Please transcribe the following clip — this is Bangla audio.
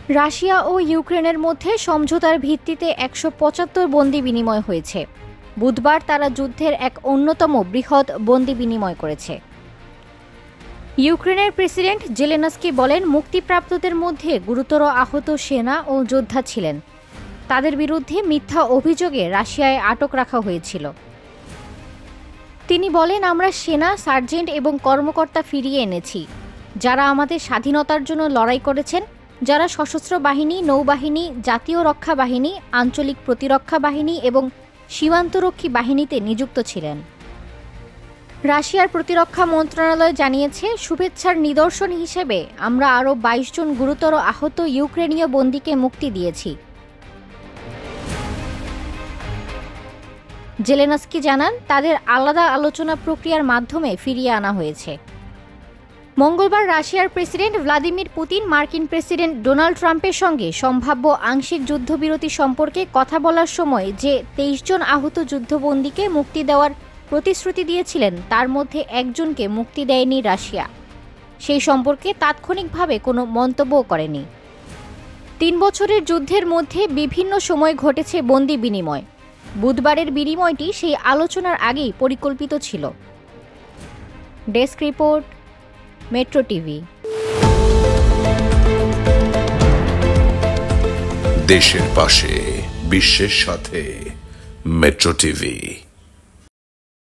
রাশিয়া ও ইউক্রেনের মধ্যে সমঝোতার ভিত্তিতে ১৭৫ বন্দী বিনিময় হয়েছে। বুধবার তারা যুদ্ধের এক অন্যতম বৃহৎ বন্দী বিনিময় করেছে। ইউক্রেনের প্রেসিডেন্ট জেলেনস্কি বলেন, মুক্তিপ্রাপ্তদের মধ্যে গুরুতর আহত সেনা ও যোদ্ধা ছিলেন। তাদের বিরুদ্ধে মিথ্যা অভিযোগে রাশিয়ায় আটক রাখা হয়েছিল। তিনি বলেন, আমরা সেনা, সার্জেন্ট এবং কর্মকর্তা ফিরিয়ে এনেছি, যারা আমাদের স্বাধীনতার জন্য লড়াই করেছেন, যারা সশস্ত্র বাহিনী, নৌবাহিনী, জাতীয় রক্ষা বাহিনী, আঞ্চলিক প্রতিরক্ষা বাহিনী এবং সীমান্তরক্ষী বাহিনীতে নিযুক্ত ছিলেন। রাশিয়ার প্রতিরক্ষা মন্ত্রণালয় জানিয়েছে, শুভেচ্ছার নিদর্শন হিসেবে আমরা আরও ২২ জন গুরুতর আহত ইউক্রেনীয় বন্দীকে মুক্তি দিয়েছি। জেলেনস্কি জানান, তাদের আলাদা আলোচনা প্রক্রিয়ার মাধ্যমে ফিরিয়ে আনা হয়েছে। মঙ্গলবার রাশিয়ার প্রেসিডেন্ট ভ্লাদিমির পুতিন মার্কিন প্রেসিডেন্ট ডোনাল্ড ট্রাম্পের সঙ্গে সম্ভাব্য আংশিক যুদ্ধবিরতি সম্পর্কে কথা বলার সময় যে ২৩ জন আহত যুদ্ধবন্দীকে মুক্তি দেওয়ার প্রতিশ্রুতি দিয়েছিলেন, তার মধ্যে একজনকে মুক্তি দেয়নি রাশিয়া। সেই সম্পর্কে তাৎক্ষণিকভাবে কোনো মন্তব্যও করেনি। ৩ বছরের যুদ্ধের মধ্যে বিভিন্ন সময় ঘটেছে বন্দী বিনিময়। বুধবারের বিনিময়টি সেই আলোচনার আগেই পরিকল্পিত ছিল। Desk report, metro TV. দেশের পাশে, বিশ্বের সাথে, মেট্রো টিভি।